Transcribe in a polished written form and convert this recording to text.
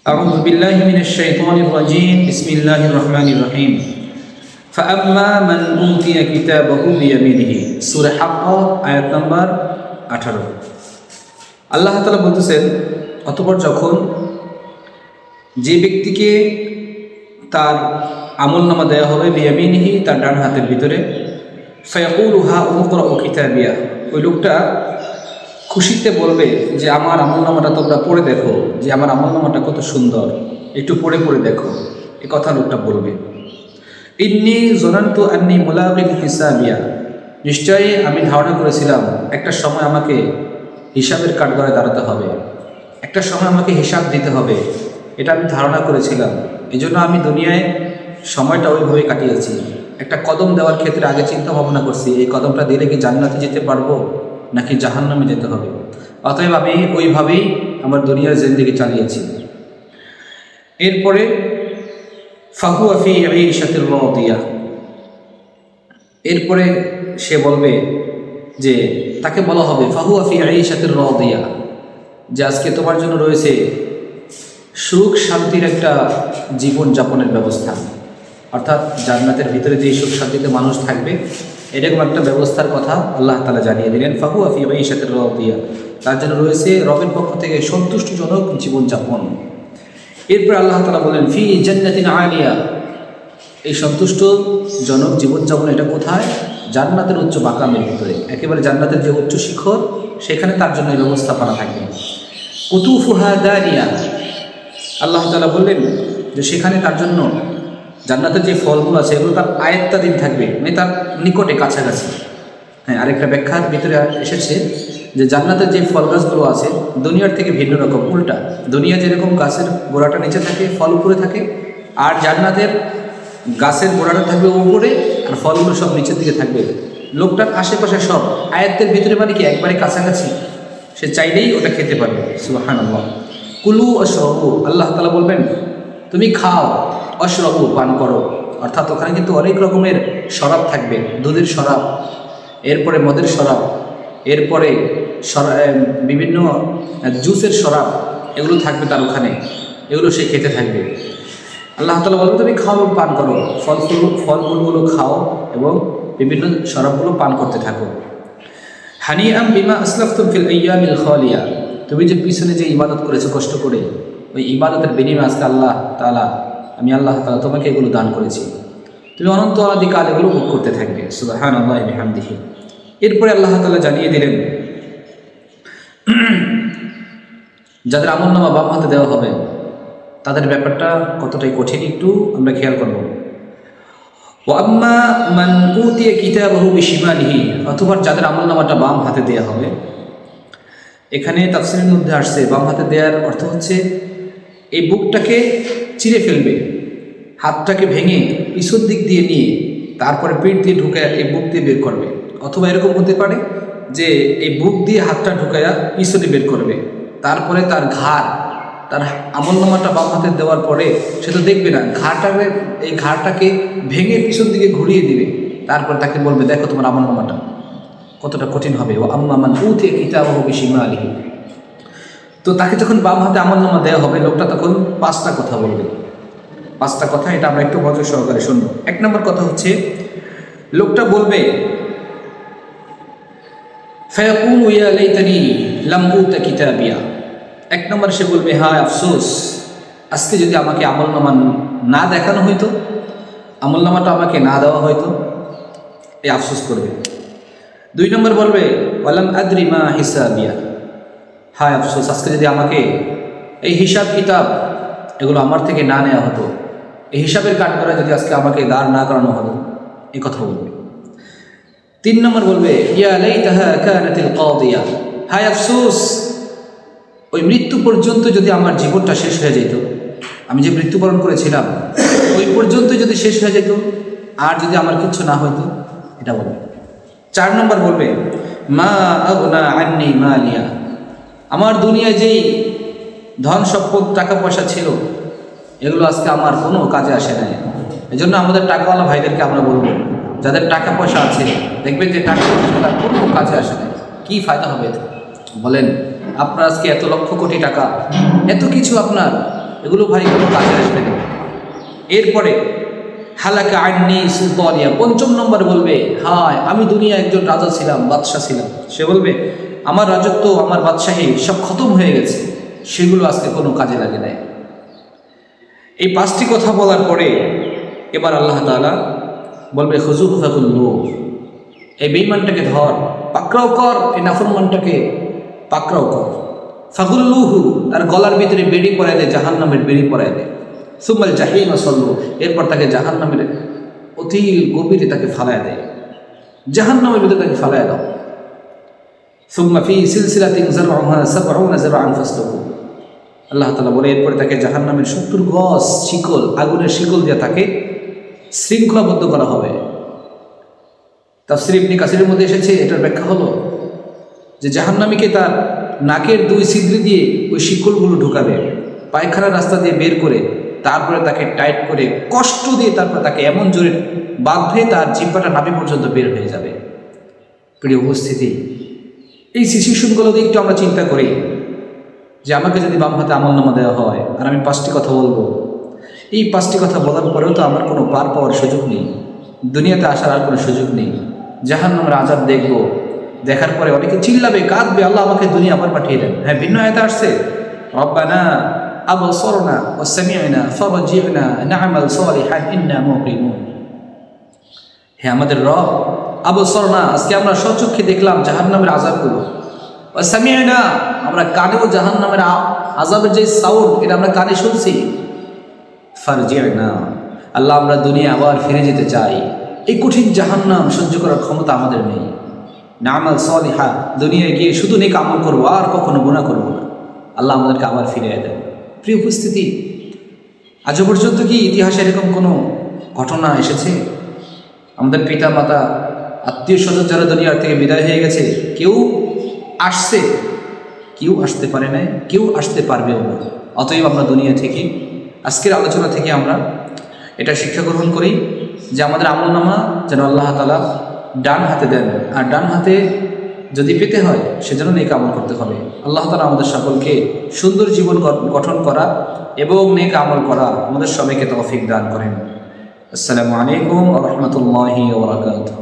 أعوذ بالله من الشيطان الرجيم بسم الله الرحمن الرحيم فأما من أوتي كتابه بيمينه সূরা হাক্কা আয়াত নাম্বার 18 আল্লাহ তাআলা বলতেছেন অতঃপর যখন যে ব্যক্তিকে তার আমলনামা দেওয়া হবে বিয়ামিনিহি তার ডান হাতের ভিতরে ফায়াকুলু হা উমকরাউ কিতাবিয়া ওই লোকটা খুশিতে বলবে যে আমার আমলনামাটা তোমরা পড়ে দেখো, যে আমার আমলনামাটা কত সুন্দর, একটু পড়ে পড়ে দেখো। এই কথা লোকটা বলবে। ইন্নী জনান্তু আন্নী মুলাকিন হিসাবিয়া, নিশ্চয়ই আমি ধারণা করেছিলাম একটা সময় আমাকে হিসাবের কাঠগড়ায় দাঁড়াতে হবে, একটা সময় আমাকে হিসাব দিতে হবে, এটা আমি ধারণা করেছিলাম। এই জন্য আমি দুনিয়ায় সময়টা ওইভাবেই কাটিয়েছি। একটা কদম দেওয়ার ক্ষেত্রে আগে চিন্তা ভাবনা করছি, এই কদমটা দিলে কি জান্নাতে যেতে পারবো নাকি জাহান্নামে যেতে হবে। অতএব আমি ওইভাবেই আমার দুনিয়ার জিন্দেগি চালিয়েছি। এরপরে ফাহুয়া ফি ঈশাতির রাদিয়া, এরপরে সে বলবে যে তাকে বলা হবে ফাহুয়া ফি ঈশাতির রাদিয়া, যে আজকে তোমার জন্য রয়েছে সুখ শান্তির একটা জীবন যাপনের ব্যবস্থা। অর্থাৎ জান্নাতের ভিতরে যে সুখ শান্তিতে মানুষ থাকবে এরকম একটা ব্যবস্থার কথা আল্লাহ তাআলা জানিয়ে দিলেন। ফাহুয়া ফি ঈশাতির রাদিয়া, তার জন্য রয়েছে রবের পক্ষ থেকে সন্তুষ্টজনক জীবনযাপন। এরপর আল্লাহ তাআলা বলেন ফি জান্নাতিন আলিয়া, এই সন্তুষ্টজনক জীবনযাপন এটা কোথায়? জান্নাতের উচ্চ মাকামের ভিতরে, একেবারে জান্নাতের যে উচ্চ শিখর সেখানে তার জন্য এই ব্যবস্থাপনা থাকবে। কুতুফুহা দানিয়া, আল্লাহ তাআলা বললেন যে সেখানে তার জন্য জান্নাতের যে ফলগুলো আছে এগুলো তার আয়ত্তাধীন থাকবে, মানে তার নিকটে কাছাকাছি। হ্যাঁ, আরেকটা ব্যাখ্যার ভিতরে এসেছে যে জান্নাতের যে ফল গাছগুলো আছে দুনিয়ার থেকে ভিন্ন রকম, উল্টা। দুনিয়া যেরকম গাছের গোড়াটা নিচে থাকে, ফল উপরে থাকে, আর জান্নাতের গাছের গোড়াটা থাকবে উপরে আর ফলগুলো সব নিচের দিকে থাকবে। লোকটার আশেপাশে সব আয়াতের ভিতরে, মানে কি একবারে কাছাকাছি, সে চাইলেই ওটা খেতে পারবে। সুবহানাল্লাহ। কুলু অশরবু, আল্লাহ তাআলা বলবেন তুমি খাও, অশরবু পান করো। অর্থাৎ ওখানে কিন্তু অনেক রকমের শরাব থাকবে, দুধের শরাব, এরপরে মদের শরাব, এরপরে বিভিন্ন জুসের শরাব, এগুলো থাকবে তার ওখানে, এগুলো সে খেতে থাকবে। আল্লাহ তাআলা বলবে তুমি খাও এবং পান করো, ফলগুলো খাও এবং বিভিন্ন শরাবগুলো পান করতে থাকো। হানিআম বিমা আসলাফতুম ফিল আইয়ামিল খালিয়া, তুমি যে পিছনে যে ইবাদত করেছো কষ্ট করে, ওই ইবাদতের বিনিময়ে আজকে আমি আল্লাহ তাআলা তোমাকে এগুলো দান করেছি, তুমি অনন্ত অনাদিকাল এগুলো ভোগ করতে থাকবে। সুবহানাল্লাহি বিহামদিহি। এরপরে আল্লাহ তাআলা জানিয়ে দিলেন যাদের আমলনামা বাম হাতে দেওয়া হবে তাদের ব্যাপারটা কতটাই কঠিন একটু আমরা খেয়াল করব। ওয়া আম্মা মান উতিয়া কিতাবাহু বিশিমালিহি, অথবা যাদের আমলনামাটা বাম হাতে দেওয়া হবে, এখানে তাফসীরের মধ্যে আসছে বাম হাতে দেওয়ার অর্থ হচ্ছে এই বুকটাকে চিরে ফেলবে, হাতটাকে ভেঙে পিছন দিক দিয়ে নিয়ে তারপরে পেট দিয়ে ঢুকায় এই বুক দিয়ে বের করবে। অথবা এরকম হতে পারে যে এই বুক দিয়ে হাতটা ঢুকায়া পিছনে বের করবে, তারপরে তার আমলনামাটা বাম হাতে দেওয়ার পরে সে তো দেখবে না, এই ঘাড়টাকে ভেঙে পিছন দিকে ঘুরিয়ে দিবে, তারপর তাকে বলবে দেখো তোমার আমলনামাটা কতটা কঠিন হবে। ও আম্মা মান উতিয়া কিতাবাহু বিশিমালিহি, তো তাকে যখন বাম হাতে আমলনামা দেওয়া হবে লোকটা তখন 5টা কথা বলবে। 5টা কথা, এটা আমরা একটু মনোযোগ সহকারে শুনবো। 1 নম্বর কথা হচ্ছে লোকটা বলবে ফায়াকুলু ইয়া লাইতানি লাম উতা কিতাবিয়া, 1 নম্বর সে বলবে হায় আফসোস, আজকে যদি আমাকে আমলনামা না দেখানো হইতো, আমলনামাটা আমাকে না দেওয়া হয়তো, এই আফসোস করবে। 2 নম্বর বলবে ওয়ালাম আদরি মা হিসাবিয়া, হায় আফসোস, আজকে যদি আমাকে এই হিসাব কিতাব এগুলো আমার থেকে না নেওয়া হতো, এই হিসাবের কাঠগড়ায় যদি আজকে আমাকে দাঁড় না করানো হতো, এই কথা বলবে। 3 নম্বর বলবে ইয়া লাইতাহা কানাতিল কাদিয়া, হায় আফসোস, ওই মৃত্যু পর্যন্ত যদি আমার জীবনটা শেষ হয়ে যেত, আমি যে মৃত্যুবরণ করেছিলাম ওই পর্যন্ত যদি শেষ হয়ে যেত, আর যদি আমার কিচ্ছু না হতো, এটা বলবে। 4 নম্বর বলবে মা আগনা আন্নি মালিয়া, আমার দুনিয়ায় যেই ধন সম্পদ টাকা পয়সা ছিল এগুলো আজকে আমার কোনো কাজে আসে নাই। এই জন্য আমাদের টাকাওয়ালা ভাইদেরকে আমরা বলবো, যাদের টাকা পয়সা আছে দেখবেন যে টাকা পয়সা তার কোনো কাজে আসে নাই, কী ফায়দা হবে? বলেন, আপনার আজকে এত লক্ষ কোটি টাকা, এত কিছু আপনার এগুলো ভাই কোনো কাজে আসবে না। এরপরে হালাকা আইনি সুলতানিয়া, ৫ম নম্বরে বলবে, হায় আমি দুনিয়া একজন রাজা ছিলাম, বাদশাহ ছিলাম। সে বলবে আমার রাজত্ব, আমার বাদশাহী সব খতম হয়ে গেছে, সেগুলো আজকে কোনো কাজে লাগে নাই। এই 5টি কথা বলার পরে এবার আল্লাহ তাআলা বলবে খুযুহু ফাগুল্লুহ, এই বেঈমানটাকে ধর, পাকড়াও কর, এই নাফরমানটাকে পাকড়াও কর। ফাগুল্লুহু, তার গলার ভিতরে বেড়ি পরায় দেয়, জাহান্নামের বেড়ি পরায় দেয়। সুম্মাল জাহিমা সল্লু, এরপর তাকে জাহান্নামের অতি গভীরে তাকে ফালায় দেয়, জাহান্নামের ভিতরে তাকে ফালায় দাও। সুম্মা ফি সিলসিলাতিন যারউহা ৭০ যারআন ফাসলুকু, আল্লাহ তাআলা বলে এরপরে তাকে জাহান্নামের ৭০ গজ শিকল, আগুনের শিকল দিয়ে তাকে শৃঙ্খলাবদ্ধ করা হবে। তাফসীর ইবনে কাসিরের মধ্যে এসেছে, এটার ব্যাখ্যা হলো যে জাহান্নামীকে তার নাকের 2 ছিদ্র দিয়ে ওই শিকলগুলো ঢুকাবে, পায়খানার রাস্তা দিয়ে বের করে, তারপরে তাকে টাইট করে কষ্ট দিয়ে তারপরে তাকে এমন জোরে বাঁধবে তার জিহ্বাটা নাভি পর্যন্ত বের হয়ে যাবে। প্রিয় উপস্থিতি, এই সিচুয়েশনগুলো দিয়ে একটু আমরা চিন্তা করি যে আমাকে যদি বাম হাতে আমলনামা দেওয়া হয় আর আমি 5টি কথা বলবো, এই 5টি কথা বলার পরেও তো আমার কোনো পার পাওয়ার সুযোগ নেই, দুনিয়াতে আসার আর কোনো সুযোগ নেই। জাহান্নামের আযাব দেখবো, দেখার পরে অনেকে চিল্লাবে, কাঁদবে, আল্লাহ আমাকে দুনিয়া আবার পাঠিয়ে দেন। হ্যাঁ, ভিন্ন আয়াতে আসছে, রব্বানা আবসারনা ওয়া সামি'না ফারজি'না না'মাল সালিহান ইন্না মুকিনুন। হে আমাদের রব, আবসারনা, আজকে আমরা স্বচক্ষে দেখলাম জাহান্নামের আযাবগুলো, ওয়া সামি'না, আমরা কানেও জাহান্নামের আযাবের যে সাউন্ড এটা আমরা কানে শুনছি। ফারজি'না, আল্লাহ আমরা দুনিয়া আবার ফিরে যেতে চাই, এই কঠিন জাহান্নাম সহ্য করার ক্ষমতা আমাদের নেই। না'মাল সালিহা, দুনিয়ায় গিয়ে শুধু নেক আমল করবো, আর কখনো গুনাহ করবো না, আল্লাহ আমাদেরকে আবার ফিরিয়ে দেন। প্রিয় উপস্থিতি, আজ পর্যন্ত কি ইতিহাসে এরকম কোনো ঘটনা এসেছে? আমাদের পিতা মাতা, আত্মীয় স্বজন যারা দুনিয়ার থেকে বিদায় হয়ে গেছে, কেউ আসছে, কেউ আসতে পারে নাই, কেউ আসতে পারবেও না। অতএব আমরা দুনিয়া থেকে, আজকের আলোচনা থেকে আমরা এটা শিক্ষা গ্রহণ করি যে আমাদের আমলনামা যেন আল্লাহ তাআলা ডান হাতে দেন, আর ডান হাতে যদি পেতে হয় সেজন্য নেক আমল করতে হবে। আল্লাহ তাআলা আমাদের সকলকে সুন্দর জীবন গঠন করা এবং নেক আমল করা আমাদের সবাইকে তৌফিক দান করেন। আসসালামু আলাইকুম ওয়া রাহমাতুল্লাহি ওয়া বারাকাতুহু।